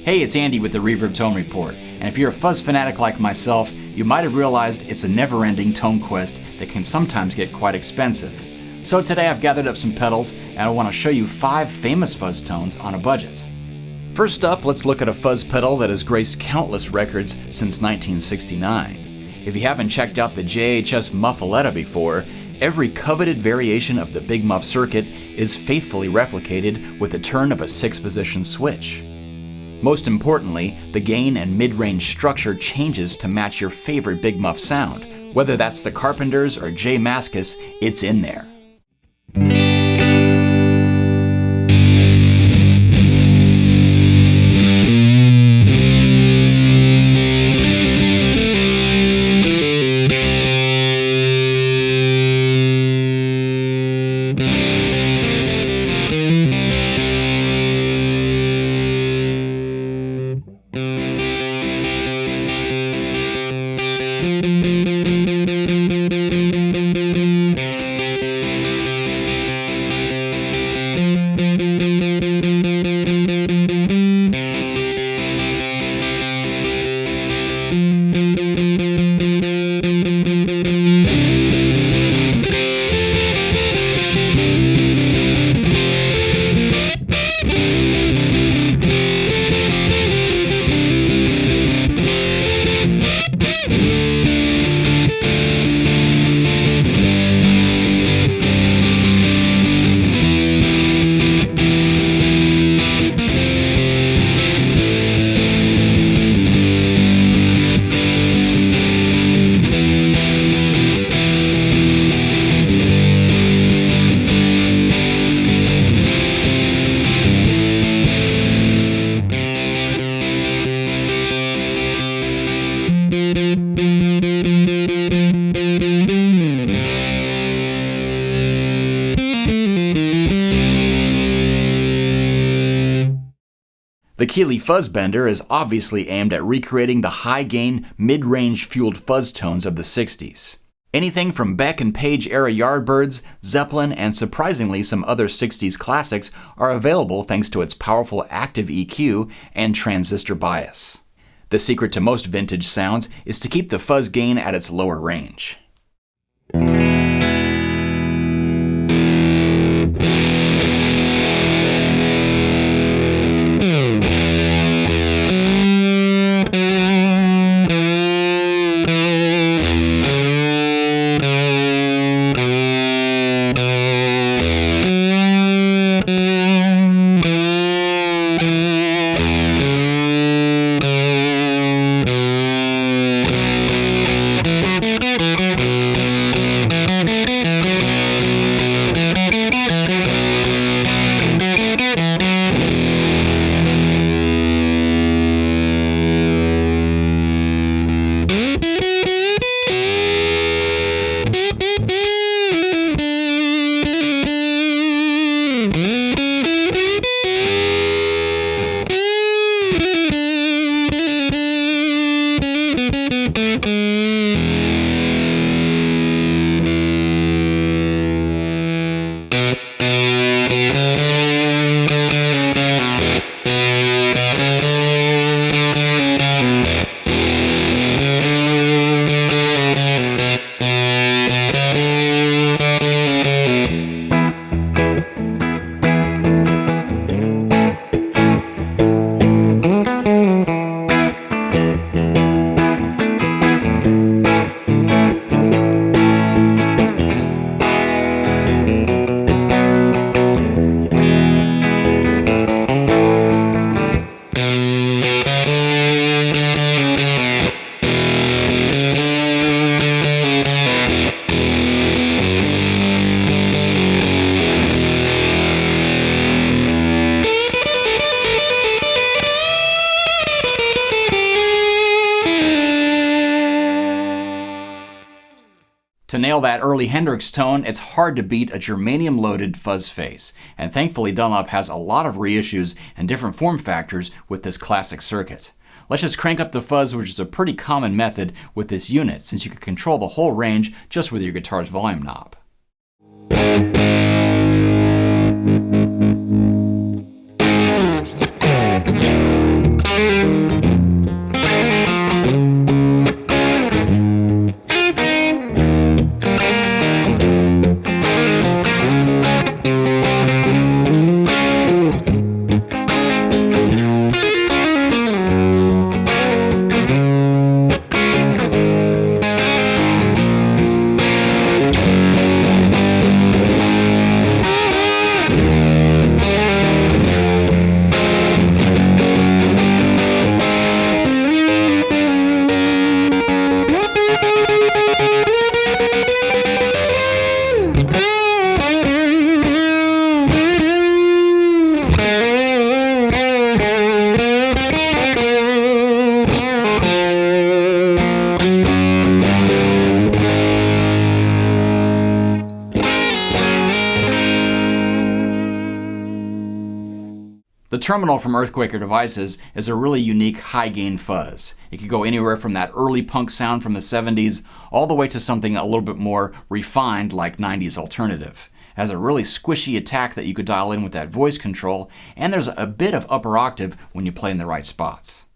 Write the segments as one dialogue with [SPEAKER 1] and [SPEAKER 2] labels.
[SPEAKER 1] Hey, it's Andy with the Reverb Tone Report, and if you're a fuzz fanatic like myself, you might have realized it's a never-ending tone quest that can sometimes get quite expensive. So today I've gathered up some pedals, and I want to show you 5 famous fuzz tones on a budget. First up, let's look at a fuzz pedal that has graced countless records since 1969. If you haven't checked out the JHS Muffuletta before, every coveted variation of the Big Muff circuit is faithfully replicated with the turn of a 6-position switch. Most importantly, the gain and mid-range structure changes to match your favorite Big Muff sound. Whether that's the Carpenters or J Mascis, it's in there. The Keeley Fuzz Bender is obviously aimed at recreating the high-gain, mid-range fueled fuzz tones of the 60s. Anything from Beck and Page era Yardbirds, Zeppelin, and surprisingly some other 60s classics are available thanks to its powerful active EQ and transistor bias. The secret to most vintage sounds is to keep the fuzz gain at its lower range. To nail that early Hendrix tone, it's hard to beat a germanium-loaded fuzz face, and thankfully Dunlop has a lot of reissues and different form factors with this classic circuit. Let's just crank up the fuzz, which is a pretty common method with this unit, since you can control the whole range just with your guitar's volume knob. The terminal from Earthquaker Devices is a really unique high-gain fuzz. It could go anywhere from that early punk sound from the 70s all the way to something a little bit more refined like 90s alternative. It has a really squishy attack that you could dial in with that voice control, and there's a bit of upper octave when you play in the right spots.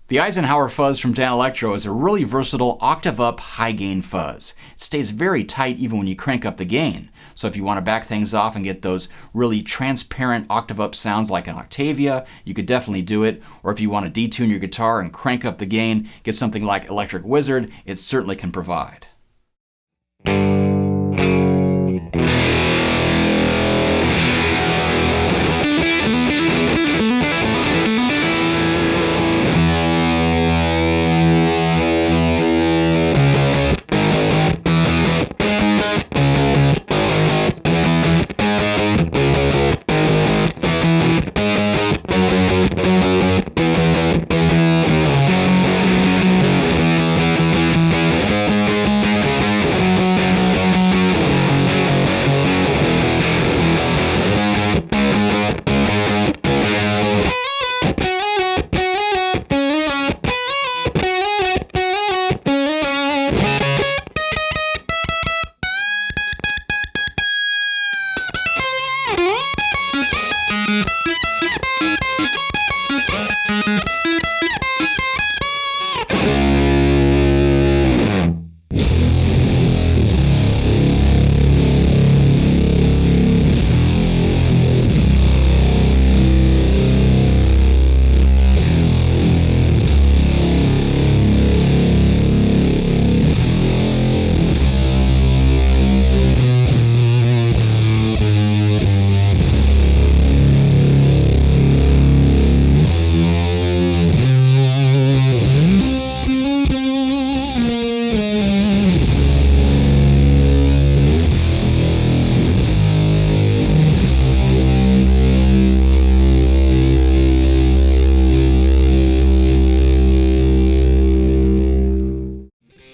[SPEAKER 1] The Eisenhower fuzz from Danelectro is a really versatile octave-up high-gain fuzz. It stays very tight even when you crank up the gain. So if you want to back things off and get those really transparent octave-up sounds like an Octavia, you could definitely do it. Or if you want to detune your guitar and crank up the gain, get something like Electric Wizard, it certainly can provide.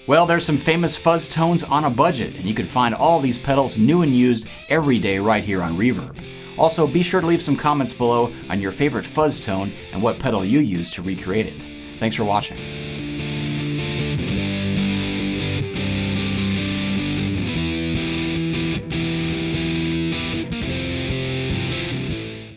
[SPEAKER 1] Well, there's some famous fuzz tones on a budget, and you can find all these pedals new and used every day right here on Reverb. Also, be sure to leave some comments below on your favorite fuzz tone and what pedal you use to recreate it. Thanks for watching.